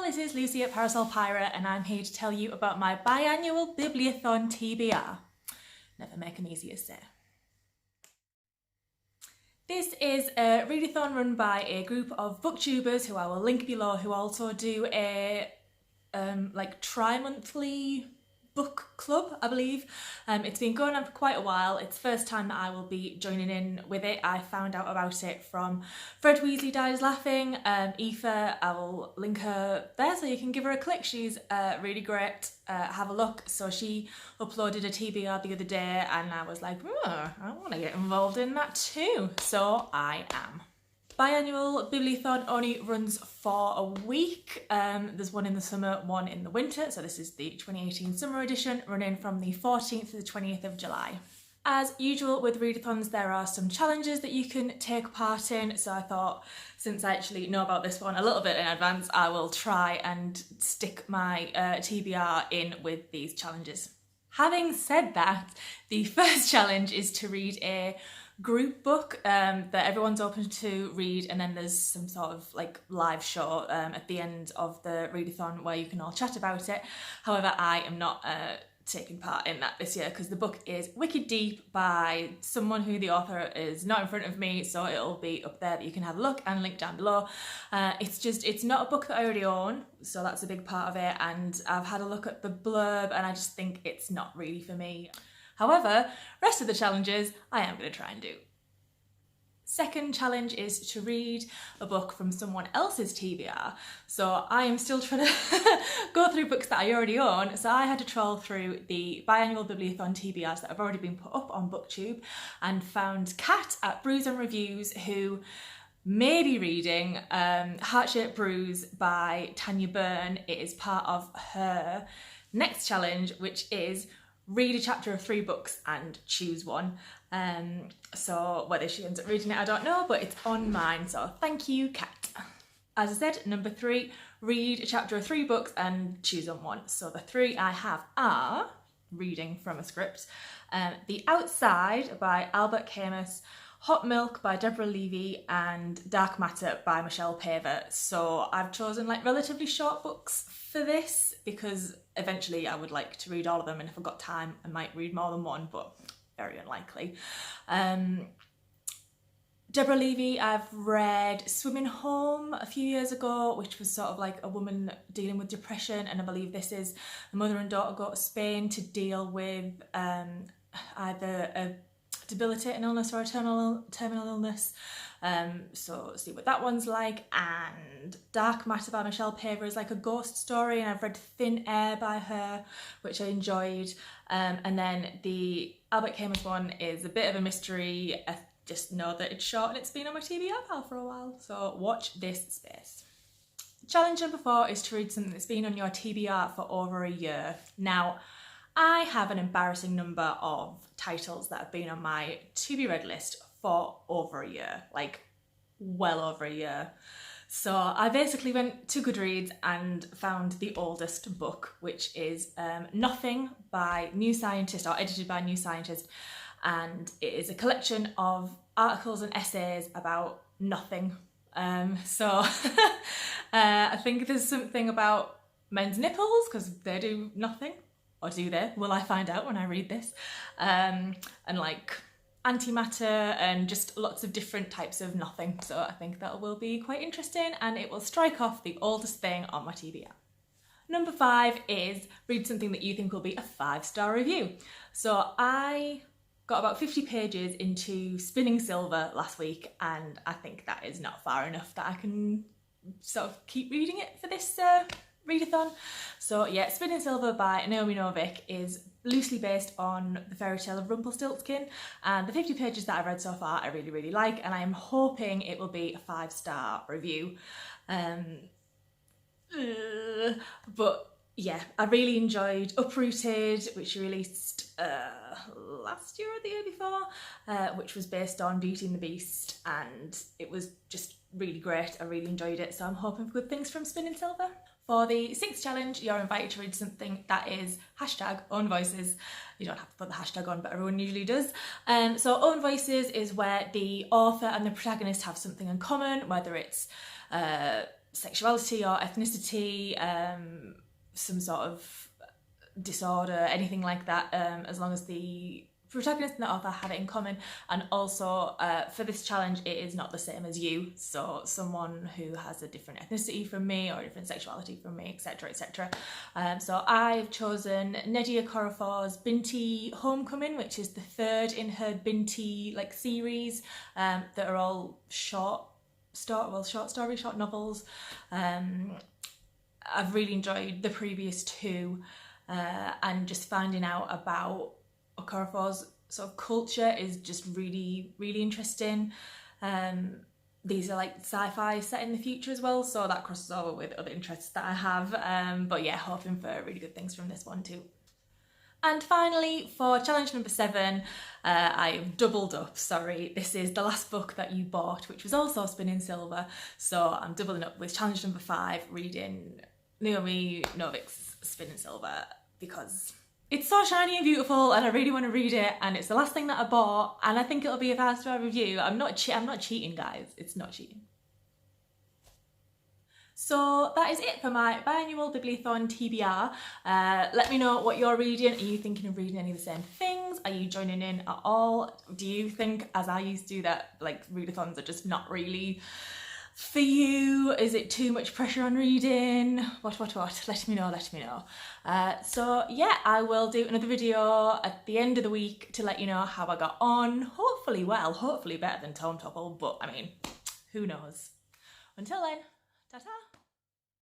this is Lucy at Parasol Pirate and I'm here to tell you about my Biannual Bibliothon TBR. Never make them easier, say. This is a readathon run by a group of booktubers who I will link below, who also do a tri-monthly book club, I believe. It's been going on for quite a while. It's the first time that I will be joining in with it. I found out about it from Fred Weasley Dies Laughing. Aoife, I will link her there so you can give her a click. She's really great. Have a look. So she uploaded a TBR the other day and I was like, I want to get involved in that too. So I am. Biannual Bibliothon only runs for a week. There's one in the summer, one in the winter. So this is the 2018 summer edition, running from the 14th to the 20th of July. As usual with readathons, there are some challenges that you can take part in. So I thought, since I actually know about this one a little bit in advance, I will try and stick my TBR in with these challenges. Having said that, the first challenge is to read a group book that everyone's open to read, and then there's some sort of like live show at the end of the readathon where you can all chat about it. However, I am not taking part in that this year because the book is wicked deep by someone who the author is not in front of me, so it'll be up there that you can have a look and link down below. It's not a book that I already own, so that's a big part of it, and I've had a look at the blurb and I just think it's not really for me. However, rest of the challenges I am going to try and do. Second challenge is to read a book from someone else's TBR. So I am still trying to go through books that I already own. So I had to troll through the Biannual Bibliothon TBRs that have already been put up on BookTube and found Kat at Bruise and Reviews, who may be reading Heart-Shaped Bruise by Tanya Byrne. It is part of her next challenge, which is read a chapter of 3 books and choose one. So whether she ends up reading it, I don't know, but it's on mine, so thank you, Kat. As I said, number 3, read a chapter of 3 books and choose on one. So the 3 I have are, reading from a script, The Outside by Albert Camus, Hot Milk by Deborah Levy, and Dark Matter by Paver. So I've chosen like relatively short books for this because eventually I would like to read all of them, and if I've got time I might read more than one, but very unlikely. Deborah Levy, I've read Swimming Home a few years ago, which was sort of like a woman dealing with depression, and I believe this is the mother and daughter go to Spain to deal with either a debilitating illness or a terminal illness. So see what that one's like. And Dark Matter by Paver is like a ghost story, and I've read Thin Air by her, which I enjoyed. And then the Albert Camus one is a bit of a mystery. I just know that it's short and it's been on my TBR pile for a while, so watch this space. Challenge number 4 is to read something that's been on your TBR for over a year. Now, I have an embarrassing number of titles that have been on my to be read list for over a year, like well over a year. So I basically went to Goodreads and found the oldest book, which is Nothing by New Scientist, or edited by New Scientist, and it is a collection of articles and essays about nothing. So I think there's something about men's nipples because they do nothing. Or do they? Will I find out when I read this? And like antimatter and just lots of different types of nothing. So I think that will be quite interesting, and it will strike off the oldest thing on my TBR. Number 5 is read something that you think will be a 5-star review. So I got about 50 pages into Spinning Silver last week, and I think that is not far enough that I can sort of keep reading it for this readathon. So yeah, Spinning Silver by Naomi Novik is loosely based on the fairy tale of Rumpelstiltskin, and the 50 pages that I've read so far I really, really like, and I am hoping it will be a 5-star review. But yeah, I really enjoyed Uprooted, which she released last year or the year before, which was based on Beauty and the Beast, and it was just really great. I really enjoyed it, so I'm hoping for good things from Spinning Silver. For the 6th challenge, you're invited to read something that is #own voices. You don't have to put the hashtag on, but everyone usually does. So own voices is where the author and the protagonist have something in common, whether it's sexuality or ethnicity, some sort of disorder, anything like that, as long as the protagonist and the author have it in common. And also for this challenge, it is not the same as you, so someone who has a different ethnicity from me or a different sexuality from me, etc, etc. So I've chosen Nnedi Okorafor's Binti Homecoming, which is the third in her Binti like series, that are all short novels. I've really enjoyed the previous two, and just finding out about Okorafor's sort of culture is just really, really interesting. These are like sci-fi set in the future as well, so that crosses over with other interests that I have. But yeah, hoping for really good things from this one too. And finally, for challenge number 7, I've doubled up, sorry. This is the last book that you bought, which was also Spinning Silver. So I'm doubling up with challenge number 5, reading Naomi Novik's Spinning Silver, because it's so shiny and beautiful and I really want to read it, and it's the last thing that I bought, and I think it'll be a 5-star review. I'm not cheating, guys. It's not cheating. So that is it for my Biannual Bibliothon TBR. Let me know what you're reading. Are you thinking of reading any of the same things? Are you joining in at all? Do you think, as I used to, that like readathons are just not really for you? Is it too much pressure on reading? What? Let me know. So yeah, I will do another video at the end of the week to let you know how I got on. Hopefully well, hopefully better than Tome Topple, but I mean, who knows? Until then, ta-ta!